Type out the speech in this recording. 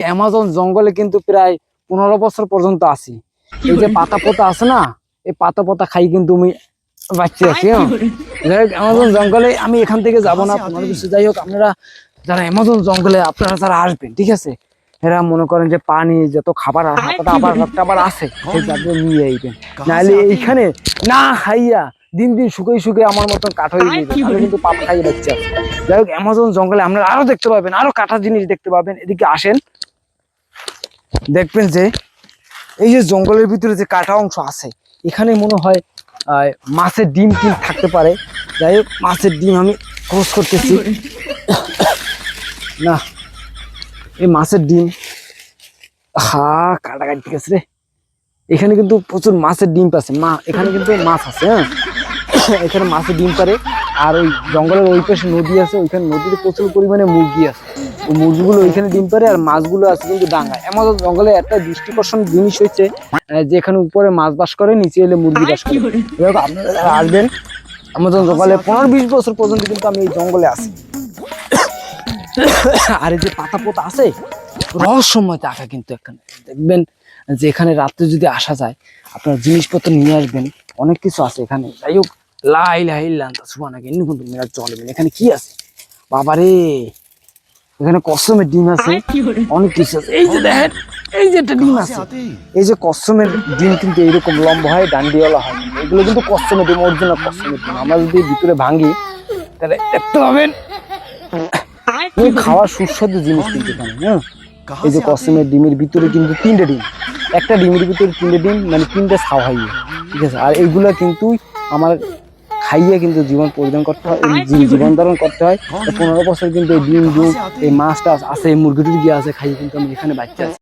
Amazon জঙ্গলে কিন্তু প্রায় 15 বছর পর্যন্ত আছি। এই যে পাতা পোতা আছে না, এই পাতা পোতা খাই কিন্তু আমি বাঁচতে আছি। যাই হোক অ্যামাজন জঙ্গলে আমি এখান থেকে যাবো না 15 বছর। যাই হোক আপনারা যারা অ্যামাজন জঙ্গলে আপনারা যারা আসবেন, ঠিক আছে, এরা মনে করেন যে পানি যত খাবার আবার আছে সেই যাদের নিয়ে আইবেন, নাহলে এইখানে না খাইয়া দিন দিন শুকিয়ে আমার মতন কাঠ হয়ে যাবে, তাহলে কিন্তু পাপ খাইয়ে বাচ্চা। যাই হোক অ্যামাজন জঙ্গলে আপনারা আরো দেখতে পাবেন, আরো কাটার জিনিস দেখতে পাবেন। এদিকে আসেন, দেখবেন যে এই যে জঙ্গলের ভিতরে যে কাটা অংশ আছে, এখানে মনে হয় মাছের ডিম টিম থাকতে পারে। যাই হোক মাছের ডিম আমি খোঁজ করতেছি। না, এই মাছের ডিম কাটাকাটি ঠিক আছে রে। এখানে কিন্তু প্রচুর মাছের ডিম আছে, এখানে কিন্তু মাছ আছে। হ্যাঁ, এখানে মাছের ডিম পারে। আর ওই জঙ্গলের ওই পাশে নদী আছে, ওইখানে নদীতে প্রচুর পরিমাণে মুরগি আছে। ওই মুরগিগুলো ওইখানে ডিম পারে, আর মাছগুলো আছে কিন্তু ডাঙায়। অ্যামাজন জঙ্গলে একটা দৃষ্টিকর্ষণ জিনিস হচ্ছে যে এখানে উপরে মাছ বাস করে, নিচে এলে মুরগি বাস করে। আপনারা আসবেন অ্যামাজন জঙ্গলে 15-20 বছর পর্যন্ত কিন্তু আমি এই জঙ্গলে আছি। আর এই যে পাতা পোতা আছে রহস্যময় টাকা কিন্তু এখানে দেখবেন যে এখানে রাত্রে যদি আসা যায় আপনার জিনিসপত্র নিয়ে আসবেন, অনেক কিছু আছে এখানে। যাই হোক এখানে কি আছে বাবারে, এখানে কসমের ডিম আছে, অনেক কিছু আছে। এই যে দেখেন, এই যে একটা ডিম আছে, এই যে কসমের ডিম কিন্তু এইরকম লম্বা হয়, ডান্ডিওয়ালা হয়। এগুলো কিন্তু কসমের ডিম, অরিজিনাল কসমের ডিম। আমরা যদি ভিতরে ভাঙি তাহলে দেখতে পাবেন খাওয়ার সুস্বাদু জিনিস কিন্তু এখানে। হ্যাঁ, এই যে কসমের ডিমের ভিতরে কিন্তু 3টে ডিম, একটা ডিমের ভিতরে 3টে ডিম, মানে 3টে ছাও হয়, ঠিক আছে। আর এইগুলা কিন্তু আমার খাইয়ে কিন্তু জীবন পরিধান করতে হয়, জীবন ধারণ করতে হয়। 15 বছর কিন্তু এই ডিম এই মাছটা আছে, এই মুরগি টুরগি আছে, খাইয়ে কিন্তু আমি এখানে বাচ্চা আছি।